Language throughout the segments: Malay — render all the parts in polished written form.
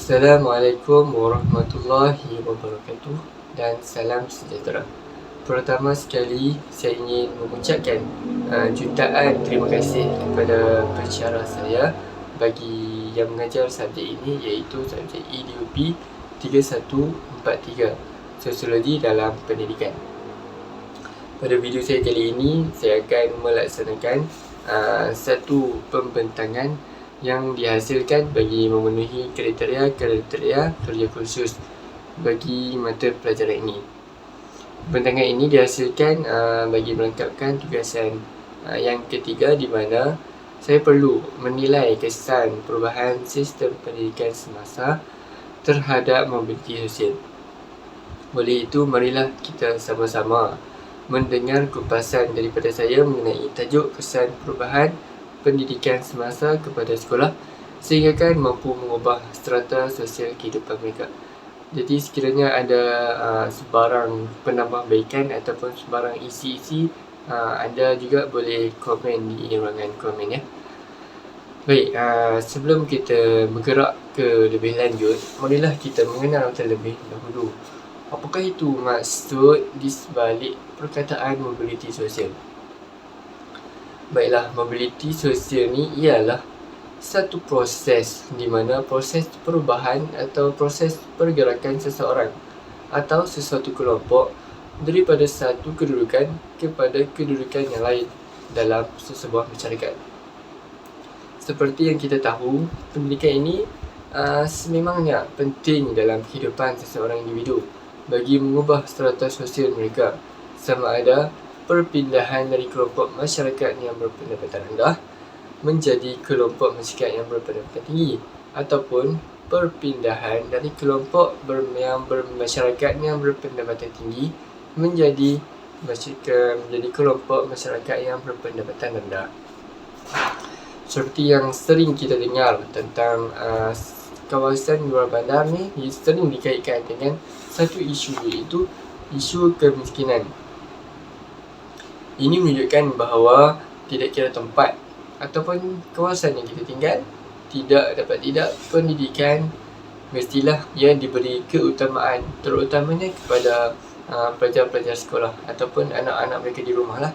Assalamualaikum warahmatullahi wabarakatuh dan salam sejahtera. Pertama sekali, saya ingin mengucapkan jutaan terima kasih kepada pensyarah saya bagi yang mengajar subjek ini, iaitu subjek EDUP 3143, Sosiologi dalam Pendidikan. Pada video saya kali ini, saya akan melaksanakan satu pembentangan yang dihasilkan bagi memenuhi kriteria kerja khusus bagi mata pelajaran ini. Pembentangan ini dihasilkan bagi melengkapkan tugasan yang ketiga, di mana saya perlu menilai kesan perubahan sistem pendidikan semasa terhadap mobiliti sosial. Oleh itu, marilah kita sama-sama mendengar kupasan daripada saya mengenai tajuk kesan perubahan pendidikan semasa kepada sekolah sehingga kan mampu mengubah strata sosial kehidupan mereka. Jadi sekiranya ada sebarang penambahbaikan ataupun sebarang isi-isi, anda juga boleh komen di ruangan komen ya. Baik, sebelum kita bergerak ke lebih lanjut, marilah kita mengenal terlebih dahulu apakah itu maksud di sebalik perkataan mobiliti sosial. Baiklah, mobiliti sosial ni ialah satu proses di mana proses perubahan atau proses pergerakan seseorang atau sesuatu kelompok daripada satu kedudukan kepada kedudukan yang lain dalam sesebuah masyarakat. Seperti yang kita tahu, pendidikan ini sememangnya penting dalam kehidupan seseorang individu bagi mengubah strata sosial mereka, sama ada perpindahan dari kelompok masyarakat yang berpendapatan rendah menjadi kelompok masyarakat yang berpendapatan tinggi, ataupun perpindahan dari kelompok masyarakat yang berpendapatan tinggi menjadi kelompok masyarakat yang berpendapatan rendah. Seperti yang sering kita dengar tentang kawasan luar bandar ni, sering dikaitkan dengan satu isu, iaitu isu kemiskinan. Ini menunjukkan bahawa tidak kira tempat ataupun kawasan yang kita tinggal, tidak pendidikan mestilah yang diberi keutamaan, terutamanya kepada pelajar-pelajar sekolah ataupun anak-anak mereka di rumah lah.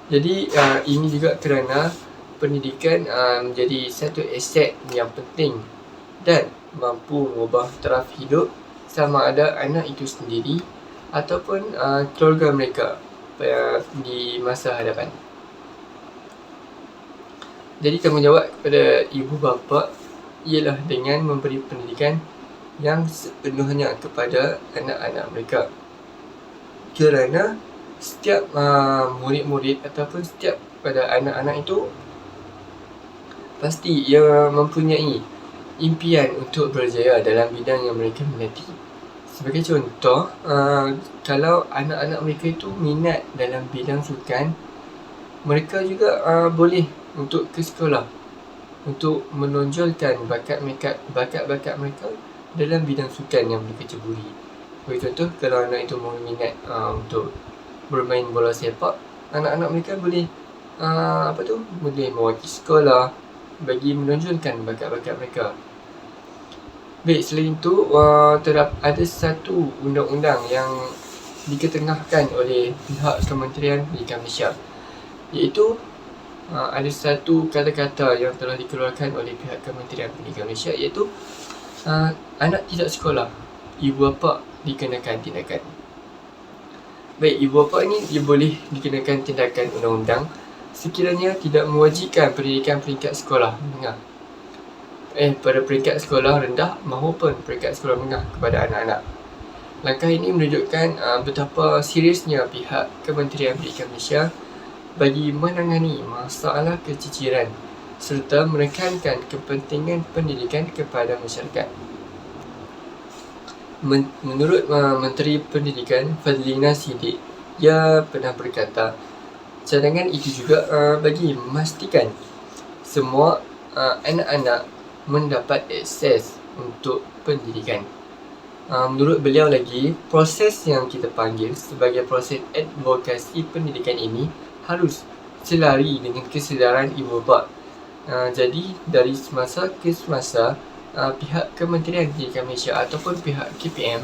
Jadi ini juga kerana pendidikan menjadi satu aset yang penting dan mampu mengubah taraf hidup sama ada anak itu sendiri ataupun keluarga mereka di masa hadapan. Jadi tanggungjawab kepada ibu bapa ialah dengan memberi pendidikan yang sepenuhnya kepada anak-anak mereka, kerana setiap murid-murid ataupun setiap pada anak-anak itu pasti ia mempunyai impian untuk berjaya dalam bidang yang mereka minati. Sebagai contoh, kalau anak-anak mereka itu minat dalam bidang sukan, mereka juga boleh untuk ke sekolah untuk menonjolkan bakat-bakat mereka dalam bidang sukan yang mereka ceburi. Bagi contoh, kalau anak itu minat untuk bermain bola sepak, anak-anak mereka boleh boleh mewakili sekolah bagi menonjolkan bakat-bakat mereka. Baik, selain itu ada satu undang-undang yang diketengahkan oleh pihak Kementerian Pendidikan Malaysia, iaitu ada satu kata-kata yang telah dikeluarkan oleh pihak Kementerian Pendidikan Malaysia, iaitu anak tidak sekolah, ibu bapa dikenakan tindakan. Baik, ibu bapa ini dia boleh dikenakan tindakan undang-undang sekiranya tidak mewajibkan pendidikan peringkat sekolah menengah pada peringkat sekolah rendah maupun peringkat sekolah menengah kepada anak-anak. Langkah ini menunjukkan betapa seriusnya pihak Kementerian Pendidikan Malaysia bagi menangani masalah keciciran serta menekankan kepentingan pendidikan kepada masyarakat. Menurut Menteri Pendidikan Fadlina Siddiq, ia pernah berkata, cadangan itu juga bagi memastikan semua anak-anak mendapat akses untuk pendidikan. Menurut beliau lagi, proses yang kita panggil sebagai proses advokasi pendidikan ini harus selari dengan kesedaran ibu bapa. Jadi dari semasa ke semasa pihak Kementerian Pendidikan Malaysia ataupun pihak KPM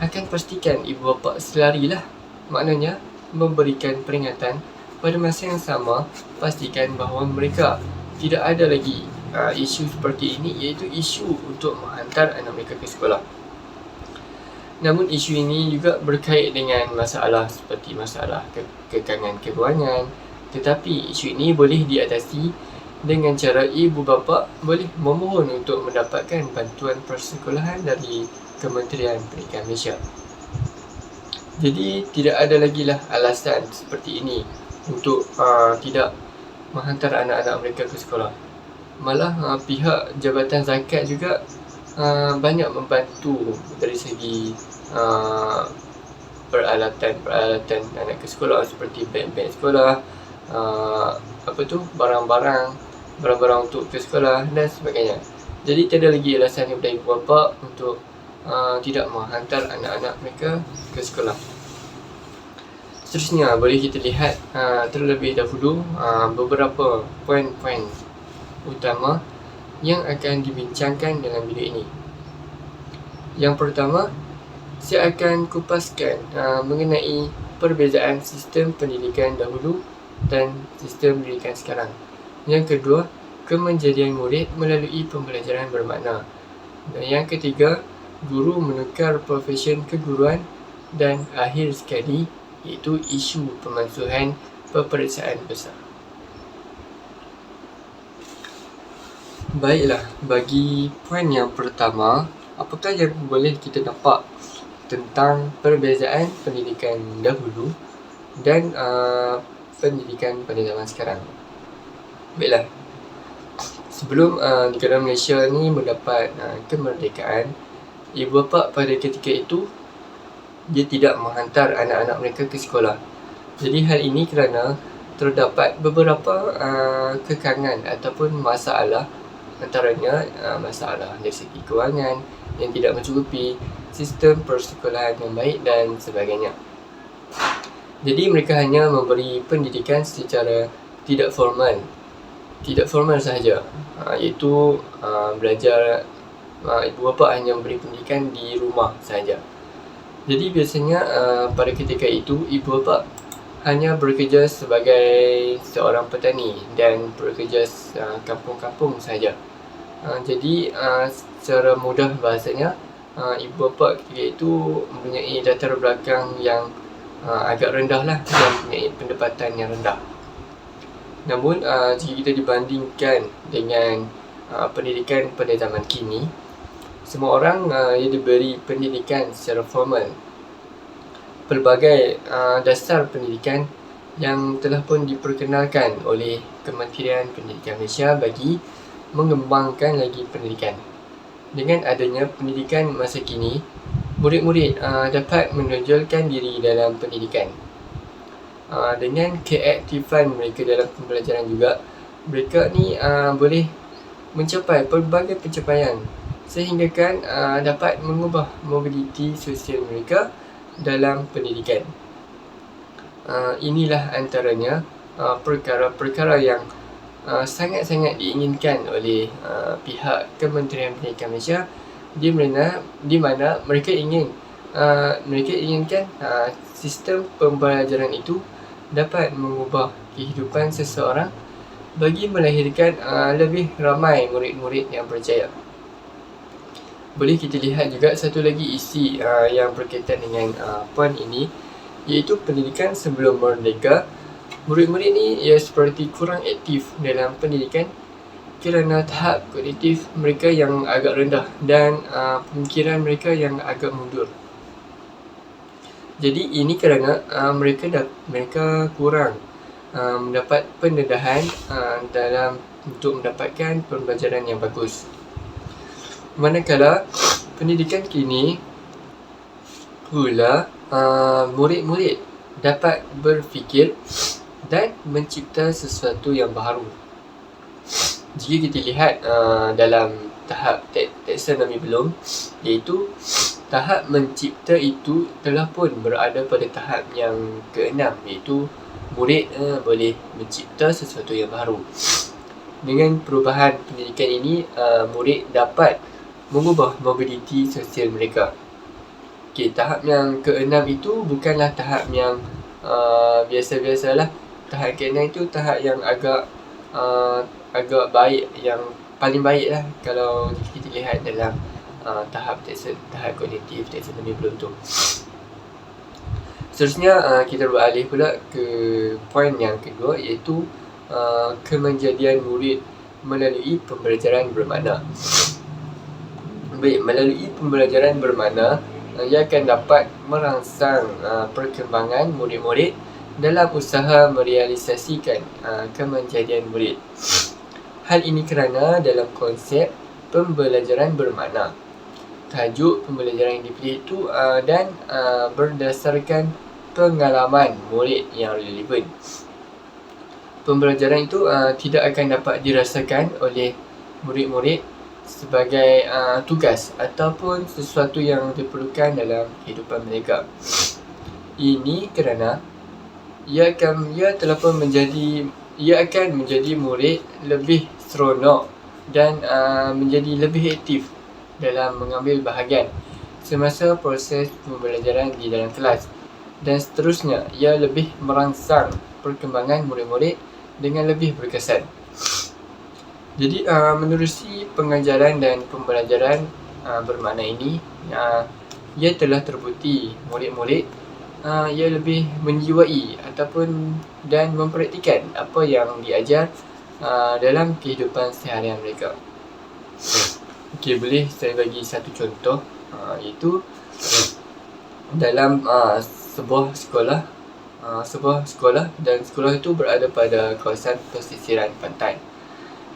akan pastikan ibu bapa selarilah, maknanya memberikan peringatan. Pada masa yang sama, pastikan bahawa mereka tidak ada lagi isu seperti ini, iaitu isu untuk menghantar anak mereka ke sekolah. Namun isu ini juga berkait dengan masalah seperti masalah kekangan kewangan, tetapi isu ini boleh diatasi dengan cara ibu bapa boleh memohon untuk mendapatkan bantuan persekolahan dari Kementerian Pendidikan Malaysia. Jadi tidak ada lagi lah alasan seperti ini untuk tidak menghantar anak-anak mereka ke sekolah. Malah pihak Jabatan Zakat juga banyak membantu dari segi peralatan anak ke sekolah, seperti beg-beg sekolah, barang-barang untuk ke sekolah dan sebagainya. Jadi tiada lagi alasan daripada ibu bapa untuk tidak menghantar anak-anak mereka ke sekolah. Seterusnya, boleh kita lihat terlebih dahulu beberapa poin-poin utama yang akan dibincangkan dalam video ini. Yang pertama, saya akan kupaskan mengenai perbezaan sistem pendidikan dahulu dan sistem pendidikan sekarang. Yang kedua, kemenjadian murid melalui pembelajaran bermakna. Dan yang ketiga, guru menukar profesion keguruan. Dan akhir sekali, iaitu isu pemansuhan peperiksaan besar. Baiklah, bagi poin yang pertama, apakah yang boleh kita nampak tentang perbezaan pendidikan dahulu dan pendidikan pada zaman sekarang? Baiklah, sebelum negara Malaysia ni mendapat kemerdekaan, ibu bapa pada ketika itu dia tidak menghantar anak-anak mereka ke sekolah. Jadi hal ini kerana terdapat beberapa kekangan ataupun masalah, antaranya masalah dari segi kewangan yang tidak mencukupi, sistem persekolahan yang baik dan sebagainya. Jadi mereka hanya memberi pendidikan secara tidak formal sahaja, iaitu belajar, ibu bapa hanya memberi pendidikan di rumah sahaja. Jadi biasanya pada ketika itu ibu bapa hanya bekerja sebagai seorang petani dan bekerja kampung-kampung sahaja. Jadi secara mudah bahasanya, ibu bapa ketika itu mempunyai latar belakang yang agak rendah lah, dan mempunyai pendapatan yang rendah. Namun jika kita dibandingkan dengan pendidikan pada zaman kini, semua orang ia diberi pendidikan secara formal. Pelbagai dasar pendidikan yang telah pun diperkenalkan oleh Kementerian Pendidikan Malaysia bagi mengembangkan lagi pendidikan. Dengan adanya pendidikan masa kini, murid-murid dapat menonjolkan diri dalam pendidikan. Dengan keaktifan mereka dalam pembelajaran juga, mereka ni boleh mencapai pelbagai pencapaian, sehinggakan dapat mengubah mobiliti sosial mereka dalam pendidikan. Inilah antaranya perkara-perkara yang sangat-sangat diinginkan oleh pihak Kementerian Pendidikan Malaysia, di mana mereka inginkan sistem pembelajaran itu dapat mengubah kehidupan seseorang bagi melahirkan lebih ramai murid-murid yang berjaya. Boleh kita lihat juga satu lagi isi yang berkaitan dengan poin ini, iaitu pendidikan sebelum merdeka. Murid-murid ni seperti kurang aktif dalam pendidikan kerana tahap kognitif mereka yang agak rendah dan pemikiran mereka yang agak mundur. Jadi ini kerana mereka kurang mendapat pendedahan dalam untuk mendapatkan pembelajaran yang bagus. Manakala pendidikan kini pula murid-murid dapat berfikir dan mencipta sesuatu yang baru. Jika kita lihat dalam tahap taksonomi belum, iaitu tahap mencipta itu telah pun berada pada tahap yang ke-6, iaitu murid boleh mencipta sesuatu yang baru. Dengan perubahan pendidikan ini, murid dapat mengubah mobiliti sosial mereka. Okey, tahap yang ke-6 itu bukanlah tahap yang biasa-biasalah. Tahap ke-6 itu tahap yang agak baik, yang paling baik lah kalau kita lihat dalam tahap kognitif taksonomi belum tu. Seterusnya kita beralih pula ke poin yang kedua, iaitu kemenjadian murid melalui pembelajaran bermakna. Baik, melalui pembelajaran bermakna, ia akan dapat merangsang perkembangan murid-murid dalam usaha merealisasikan kemenjadian murid. Hal ini kerana dalam konsep pembelajaran bermakna, tajuk pembelajaran yang dipilih itu dan berdasarkan pengalaman murid yang relevan. Pembelajaran itu tidak akan dapat dirasakan oleh murid-murid sebagai tugas ataupun sesuatu yang diperlukan dalam kehidupan mereka. Ini kerana ia akan menjadi murid lebih seronok dan menjadi lebih aktif dalam mengambil bahagian semasa proses pembelajaran di dalam kelas, dan seterusnya ia lebih merangsang perkembangan murid-murid dengan lebih berkesan. Jadi menerusi pengajaran dan pembelajaran bermakna ini, ia telah terbukti murid-murid ia lebih menjiwai ataupun dan mempraktikkan apa yang diajar dalam kehidupan seharian mereka. Okey, boleh saya bagi satu contoh, iaitu dalam sebuah sekolah dan sekolah itu berada pada kawasan pesisiran pantai.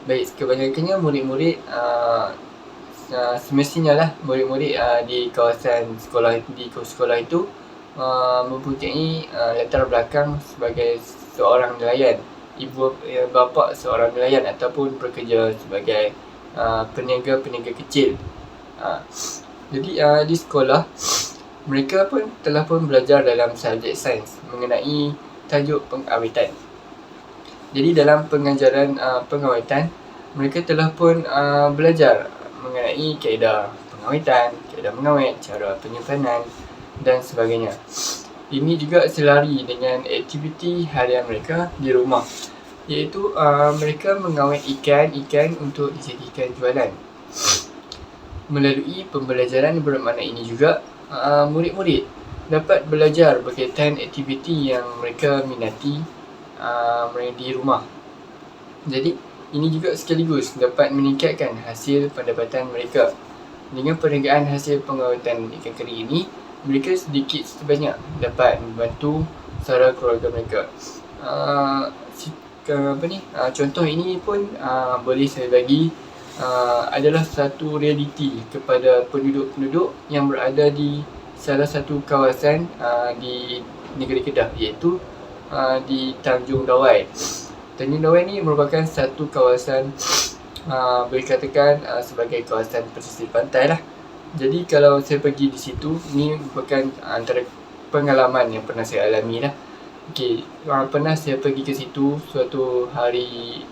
Baik, kebanyakannya murid-murid semestinya lah murid-murid di kawasan sekolah itu mempunyai latar belakang sebagai seorang nelayan, ibu bapa seorang nelayan ataupun bekerja sebagai peniaga kecil. Jadi di sekolah mereka telah belajar dalam subjek sains mengenai tajuk pengawitan. Jadi dalam pengajaran pengawitan, mereka telah belajar mengenai kaedah pengawitan, kaedah mengawet, cara penyimpanan dan sebagainya. Ini juga selari dengan aktiviti harian mereka di rumah, iaitu mereka mengawet ikan untuk dijadikan jualan. Melalui pembelajaran bermakna ini juga, murid-murid dapat belajar berkaitan aktiviti yang mereka minati di rumah. Jadi ini juga sekaligus dapat meningkatkan hasil pendapatan mereka. Dengan perniagaan hasil pengawetan ikan keri ini, mereka sedikit sebanyak dapat membantu saudara keluarga mereka. Contoh ini pun boleh saya bagi adalah satu realiti kepada penduduk-penduduk yang berada di salah satu kawasan di negeri Kedah, iaitu di Tanjung Dawai. Tanjung Dawai ni merupakan satu kawasan boleh katakan sebagai kawasan pesisir pantai lah. Jadi kalau saya pergi di situ, ni merupakan antara pengalaman yang pernah saya alami lah. Okey, pernah saya pergi ke situ suatu hari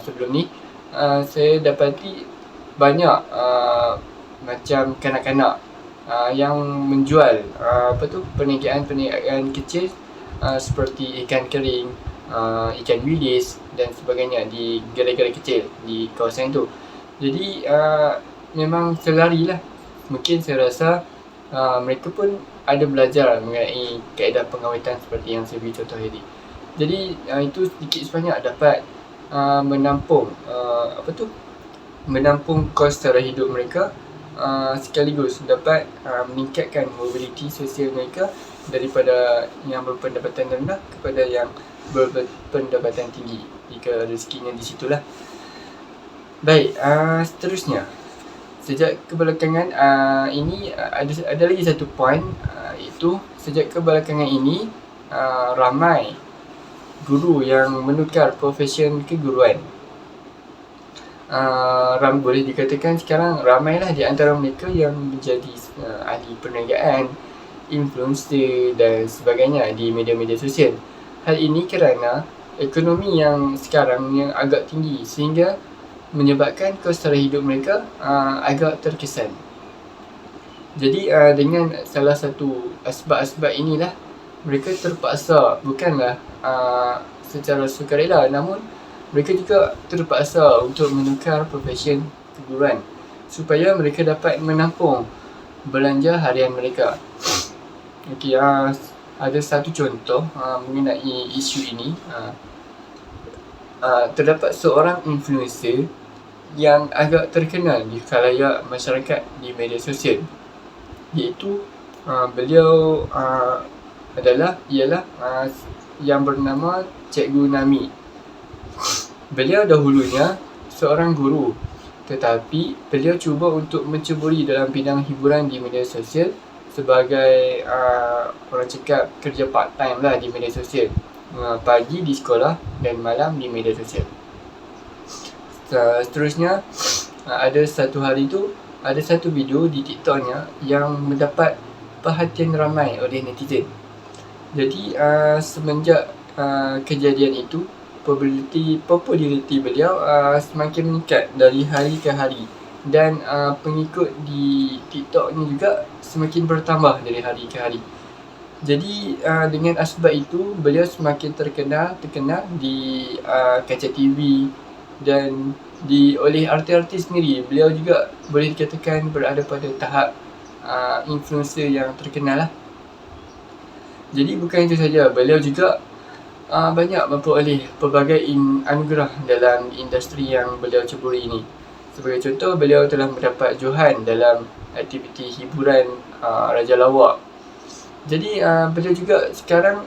sebelum ni. Saya dapati banyak macam kanak-kanak yang menjual perniagaan kecil seperti ikan kering, ikan bilis dan sebagainya di gerai-gerai kecil di kawasan itu. Jadi memang selari lah. Mungkin saya rasa mereka pun ada belajar mengenai kaedah pengawetan seperti yang saya beri contoh tadi. Jadi itu sedikit sebanyak dapat menampung kos sara hidup mereka, sekaligus dapat meningkatkan mobiliti sosial mereka daripada yang berpendapatan rendah kepada yang berpendapatan tinggi, jika rezekinya di situlah. Baik, seterusnya, sejak kebelakangan ini ada lagi satu poin, iaitu sejak kebelakangan ini ramai guru yang menukar profesion keguruan. Boleh dikatakan sekarang ramailah di antara mereka yang menjadi ahli perniagaan, influencer dan sebagainya di media-media sosial. Hal ini kerana ekonomi yang sekarang yang agak tinggi, sehingga menyebabkan kos sara hidup mereka agak terkesan. Jadi dengan salah satu asbab-asbab inilah mereka terpaksa, bukanlah secara sukarela, namun mereka juga terpaksa untuk menukar profesion keguruan supaya mereka dapat menampung belanja harian mereka. Okey, ada satu contoh mengenai isu ini. Terdapat seorang influencer yang agak terkenal di khalayak masyarakat di media sosial, iaitu beliau ialah yang bernama Cikgu Nami. Beliau dahulunya seorang guru, tetapi beliau cuba untuk menceburi dalam bidang hiburan di media sosial sebagai orang cakap kerja part time lah di media sosial. Pagi di sekolah dan malam di media sosial. Seterusnya, ada satu hari tu ada satu video di TikToknya yang mendapat perhatian ramai oleh netizen. Jadi semenjak kejadian itu, populariti beliau semakin meningkat dari hari ke hari, dan pengikut di TikToknya juga semakin bertambah dari hari ke hari. Jadi dengan asbab itu, beliau semakin terkenal di kaca TV dan oleh artis-artis sendiri. Beliau juga boleh dikatakan berada pada tahap influencer yang terkenal lah. Jadi bukan itu saja, beliau juga banyak memperoleh pelbagai anugerah dalam industri yang beliau ceburi ini. Sebagai contoh, beliau telah mendapat johan dalam aktiviti hiburan Raja Lawak. Jadi beliau juga sekarang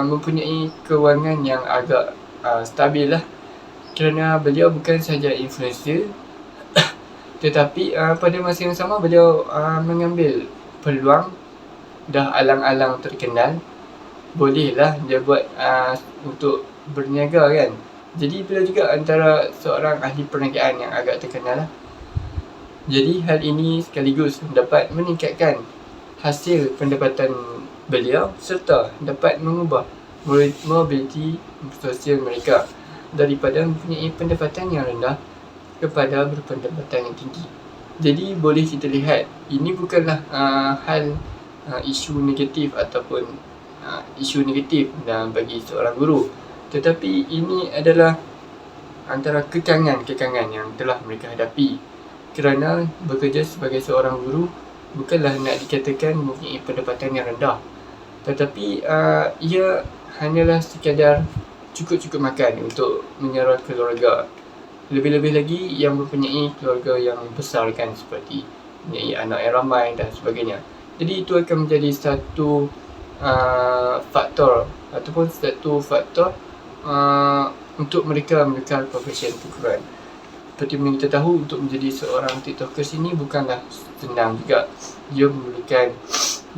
mempunyai kewangan yang agak stabil lah, kerana beliau bukan sahaja influencer tetapi pada masa yang sama beliau mengambil peluang. Dah alang-alang terkenal, bolehlah dia buat untuk berniaga kan. Jadi beliau juga antara seorang ahli perniagaan yang agak terkenal lah. Jadi hal ini sekaligus dapat meningkatkan hasil pendapatan beliau serta dapat mengubah mobiliti sosial mereka daripada mempunyai pendapatan yang rendah kepada berpendapatan yang tinggi. Jadi boleh kita lihat, ini bukanlah hal isu negatif ataupun isu negatif bagi seorang guru, tetapi ini adalah antara kekangan yang telah mereka hadapi, kerana bekerja sebagai seorang guru bukanlah nak dikatakan mempunyai pendapatan yang rendah, tetapi ia hanyalah sekadar cukup-cukup makan untuk menyara keluarga. Lebih-lebih lagi yang mempunyai keluarga yang besar kan, seperti mempunyai anak yang ramai dan sebagainya. Jadi itu akan menjadi satu faktor untuk mereka menukar profesion keguruan. Seperti mana kita tahu, untuk menjadi seorang tiktokers ini bukanlah senang juga. Dia memerlukan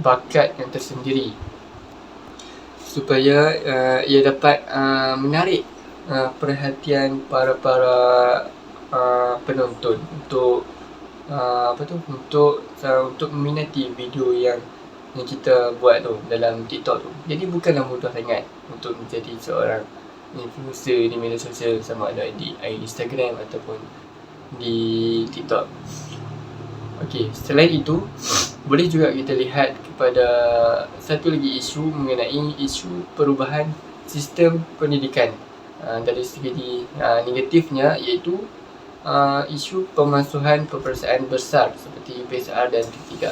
bakat yang tersendiri supaya ia dapat menarik perhatian para penonton untuk meminati video yang kita buat tu dalam TikTok tu. Jadi bukanlah mudah sangat untuk menjadi seorang influencer di media sosial, sama ada di Instagram ataupun di TikTok. Okey, selain itu boleh juga kita lihat kepada satu lagi isu mengenai isu perubahan sistem pendidikan. Dari segi negatifnya, iaitu isu pemansuhan peperiksaan besar seperti PSR dan P3.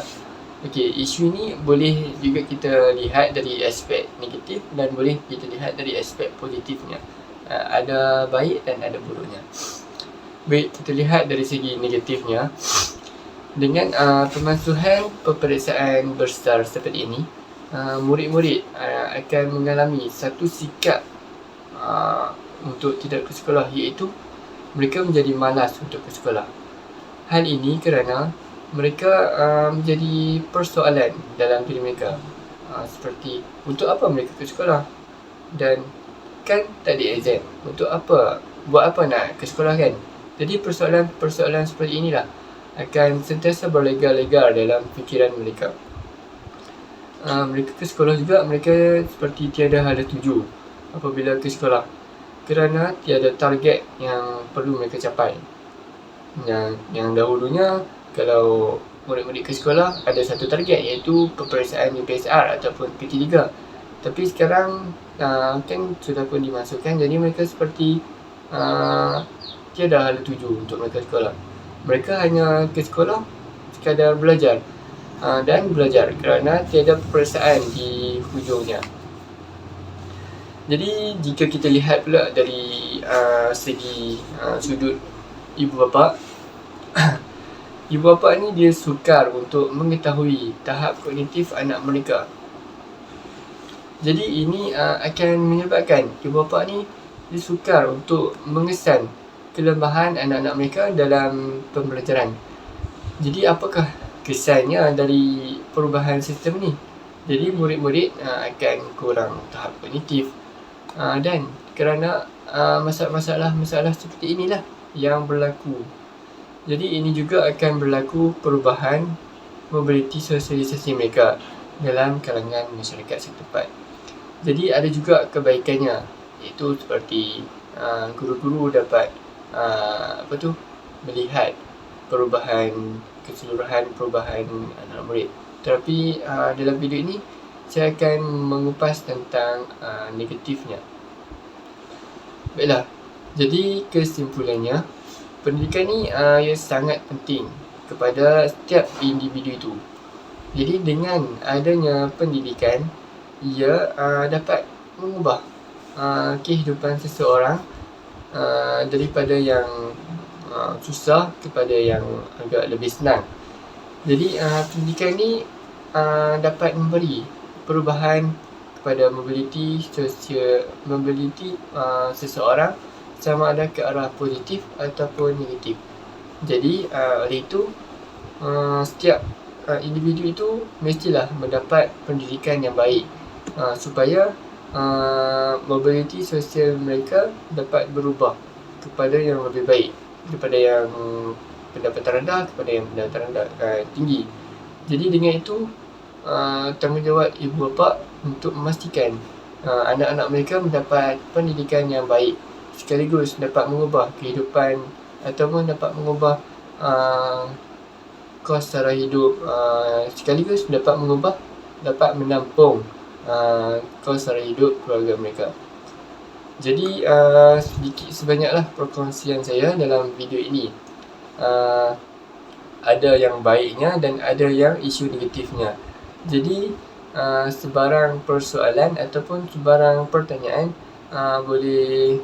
Okey, isu ini boleh juga kita lihat dari aspek negatif dan boleh kita lihat dari aspek positifnya. Ada baik dan ada buruknya. Baik, kita lihat dari segi negatifnya. Dengan pemansuhan peperiksaan besar seperti ini, murid-murid akan mengalami satu sikap untuk tidak ke sekolah, iaitu mereka menjadi malas untuk ke sekolah. Hal ini kerana mereka menjadi persoalan dalam diri mereka, seperti untuk apa mereka ke sekolah, dan kan tak ada exam, untuk apa, buat apa nak ke sekolah kan. Jadi persoalan seperti inilah akan sentiasa berlegar-legar dalam fikiran mereka. Mereka ke sekolah juga, mereka seperti tiada hala tuju apabila ke sekolah. kerana tiada target yang perlu mereka capai. Yang dahulunya, kalau murid-murid ke sekolah ada satu target, iaitu peperiksaan UPSR ataupun PT3. Tapi sekarang kan sudah pun dimasukkan, jadi mereka seperti tiada hala tuju untuk mereka sekolah. Mereka hanya ke sekolah sekadar belajar dan belajar kerana tiada peperiksaan di hujungnya. Jadi jika kita lihat pula dari segi sudut ibu bapa, ibu bapa ni dia sukar untuk mengetahui tahap kognitif anak mereka. Jadi ini akan menyebabkan ibu bapa ni dia sukar untuk mengesan kelembahan anak-anak mereka dalam pembelajaran. Jadi apakah kesannya dari perubahan sistem ni? Jadi murid-murid akan kurang tahap kognitif, dan kerana masalah-masalah seperti inilah yang berlaku. Jadi ini juga akan berlaku perubahan mobiliti sosialisasi mereka dalam kalangan masyarakat setempat. Jadi ada juga kebaikannya, iaitu seperti guru-guru dapat melihat keseluruhan perubahan anak murid. Tetapi dalam video ini saya akan mengupas tentang negatifnya. Baiklah, jadi kesimpulannya, pendidikan ni ia sangat penting kepada setiap individu itu. Jadi dengan adanya pendidikan, ia dapat mengubah kehidupan seseorang daripada yang susah kepada yang agak lebih senang. Jadi pendidikan ni dapat memberi perubahan kepada mobiliti seseorang, sama ada ke arah positif ataupun negatif. Jadi oleh itu setiap individu itu mestilah mendapat pendidikan yang baik supaya mobiliti sosial mereka dapat berubah kepada yang lebih baik, daripada yang pendapatan rendah kepada yang pendapatan tinggi. Jadi dengan itu tanggungjawab ibu bapa untuk memastikan anak-anak mereka mendapat pendidikan yang baik, sekaligus dapat mengubah kehidupan ataupun dapat mengubah kos sara hidup, sekaligus dapat menampung kos sara hidup keluarga mereka. Jadi sedikit sebanyaklah perkongsian saya dalam video ini. Ada yang baiknya dan ada yang isu negatifnya. Jadi sebarang persoalan ataupun sebarang pertanyaan boleh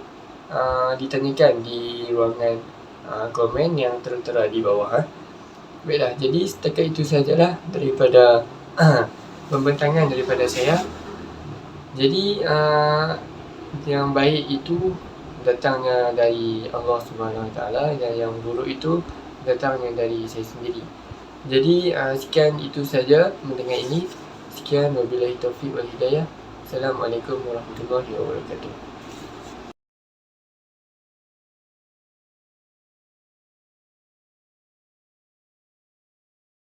ditanyakan di ruangan komen yang tertera di bawah. Baiklah, jadi setakat itu sajalah daripada pembentangan daripada saya. Jadi yang baik itu datangnya dari Allah Subhanahu Wa Taala, dan yang buruk itu datangnya dari saya sendiri. Jadi sekian itu saja mendengar ini. Sekian, wabillahi taufiq wal hidayah. Assalamualaikum warahmatullahi wabarakatuh.